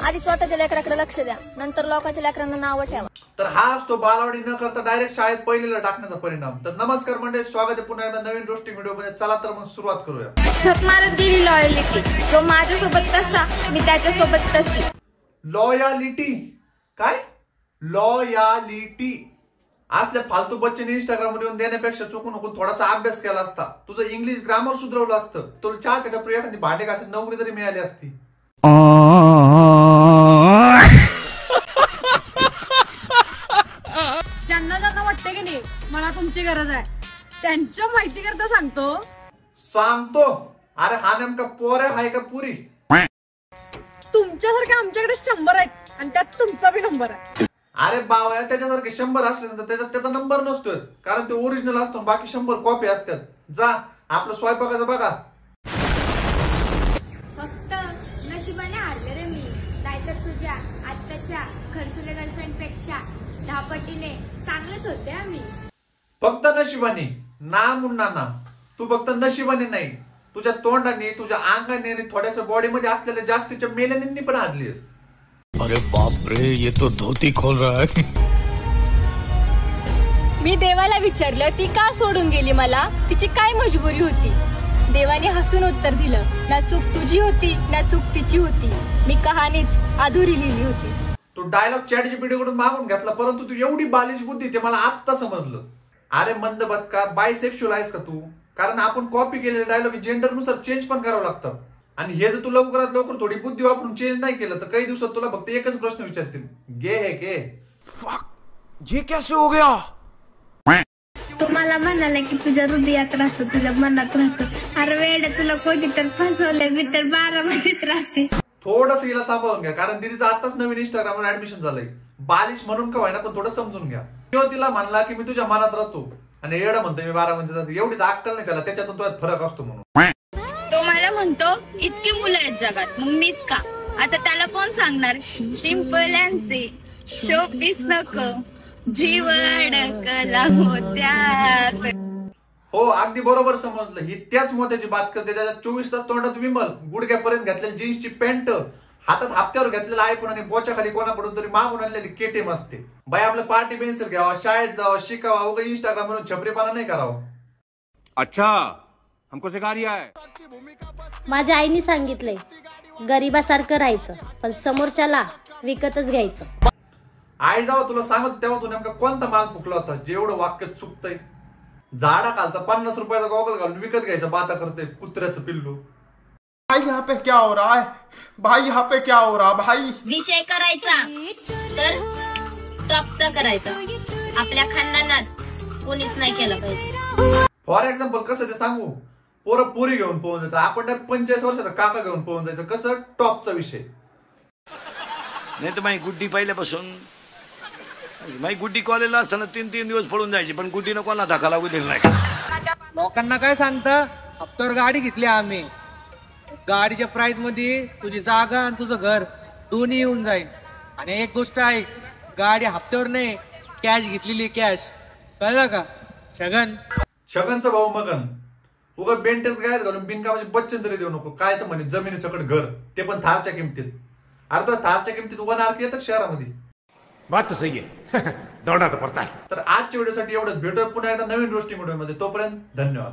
आधी स्वतःच्या लेकराकडे लक्ष द्या, नंतर लोकांच्या लेकरांना नाव ठेवा. तर हा असतो बालवाडी न करता डायरेक्ट शाळेत पहिलीला टाकण्याचा परिणाम. तर नमस्कार मंडळी, स्वागत आहे पुन्हा एकदा नवीन रोस्टिंग व्हिडिओ मध्ये. चला तर मग सुरुवात करूया. झक मारत गेली लॉयलिटी, जो माझ्यासोबत तसा मी त्याच्यासोबत तशी. लॉयालिटी काय? लॉयालिटी असल्या फालतू बच्चेने इंस्टाग्रामवर येऊन देण्यापेक्षा चुकून नको थोडासा अभ्यास केला असता, तुझं इंग्लिश ग्रामर सुधारवलं असतं, तुला चहाच्या टपरी एखादी भांडे घासायची नोकरी तरी मिळाली असती. ज्यांना ज्यांना वाटतं की नाही मला तुमची गरज आहे, त्यांच्या माहिती करता सांगतो. अरे हा नेमका पोर आहे का पुरी? तुमच्यासारखे आमच्याकडे 100 आहेत आणि त्यात तुमचा बी नंबर आहे. अरे बाबा, त्याच्यासारखे 100 असल्यानंतर त्याचा नंबर नसतोय, कारण ते ओरिजिनल असतो, बाकी 100 कॉपी असतात. जा आपलं स्वयंपाकाचं बघा. फक्त नशिबाने हारले रे मी, नाहीतर तुझ्या आत्ताच्या खर्चुले गर्लफ्रेंड पेक्षा 10 पटीने चांगलेच होते आम्ही. फक्त नशिबाने ना मुन्ना ना, तू फक्त नशिबाने नाही, तुझ्या तोंडाने, तुझ्या अंगाने आणि थोड्याशा बॉडीमध्ये असलेल्या जास्तीच्या मेलॅनिननी पण हारलीस. अरे बाप रे, ये तो धोती खोल रहा है. मी देवाला विचारलं ती का सोडून गेली, मला तिची काय मजबुरी होती. देवाने हसून उत्तर दिलं, ना चूक तुझी होती ना चूक तिची होती, मी कहाणीच अधुरी लिहिली होती. तू डायलॉग ChatGPT कडून मागून घेतला, परंतु तू एवढी बालिश बुद्धी ते मला आत्ता समजलं. अरे मंदबद का, बायसेक्शुअल आहेस का तू? कारण आपण कॉपी केलेले डायलॉग जेंडर नुसार चेंज पण करावं लागतात, आणि हे जर तू लवकरात लवकर थोडी बुद्धी वापरून चेंज नाही केलं तर काही दिवसात तुला फक्त एकच प्रश्न विचारतील, गे है गे? फक, ये कैसे हो गया? तुम्हाला म्हणाले की तुझ्या हृदयात राहतो, तुझ्या मनात राहतो. अरे वेड्या, तुला कोणी तर फसवलंय, मी तर बारामतीत राहते. थोडस हिला सांभाळून घ्या, कारण दीदीचं आताच नवीन इंस्टाग्रामवर ऍडमिशन झालंय. बालिश म्हणून का व्हायना, पण थोडं समजून घ्या. किंवा तिला म्हणला की मी तुझ्या मनात राहतो आणि एवढं म्हणतोय मी बारामतीत राहतो, एवढी अक्कल नाही त्याला, त्याच्यातून तो फरक असतो म्हणून. तो मला म्हणतो इतकी मुलं आहेत जगात, मग मीच का? आता त्याला कोण सांगणार? शिंपल्यांचे शोपीस नको, जीव अडकला होत्यात. हो, अगदी बरोबर समजलं. ही त्याच मोत्याची बात करते ज्याच्या 24 तास तोंडात विमल, गुडघ्यापर्यंत घातलेली जीन्सची पॅन्ट, हातात हप्त्यावर घेतलेला आयफोन आणि बोच्याखाली कोणाकडून तरी मागून आणलेली केटीएम असते. बाई आपलं पार्टी पेन्सिल घ्यावा, शाळेत जावं, शिकावा, उगा इंस्टाग्राम म्हणून छपरीपणा नाही करावं. अच्छा, हमको सिखा रिया है. माझ्या आईने सांगितलंय गरीबासारखं राहायचं, पण समोरच्याला विकतच घ्यायचं. आई जावं तुला सांगत तेव्हा तू नेमका कोणता माल फुकला होता जेवढं वाक्य चुकतंय? झाडा खालचा 50 रुपयाचा गॉगल घालून विकत घ्यायचा बाता करते कुत्र्याचं पिल्लू. भाई यहाँ पे क्या हो रहा है? भाई यहाँ पे क्या हो रहा भाई? विषय करायचा तर टॉपचा करायचा, आपल्या खानदानात कोणीच नाही केला पाहिजे. फॉर एक्झाम्पल कसं ते सांगू, पोरं पुरी घेऊन पळून जायचं, आपण 45 वर्षाचा काका घेऊन पळून जायचं. कसं? टॉपचा विषय. नाही तर माझी गुड्डी पहिल्यापासून, माझी गुड्डी कॉलेजला असताना 3-3 दिवस पळून जायची, पण गुड्डीनं कोणाला धक्का लागू दिला नाही. लोकांना काय सांगता, हप्त्यावर गाडी घेतली आम्ही, गाडीच्या प्राइस मध्ये तुझी जागा आणि तुझं घर दोन्ही येऊन जाईल. आणि एक गोष्ट आहे, गाडी हप्त्यावर नाही, कॅश घेतलेली, कॅश. कळलं का? छगनचा भाऊ मगन उगा बेंटेन्स गायत घालून बिनकामाची बच्चन तरी देऊ नको. काय तर म्हणे जमिनी सकट घर, ते पण थारच्या किमतीत. अरे थारच्या किमतीत 1 आर येतात शहरामध्ये. बात तो सही है. दौड़ना तो पड़ता है. तर आजच्या व्हिडिओसाठी एवढंच. भेटूया पुन्हा एकदा नवीन रोस्टिंग व्हिडिओ मध्ये. तोपर्यंत धन्यवाद.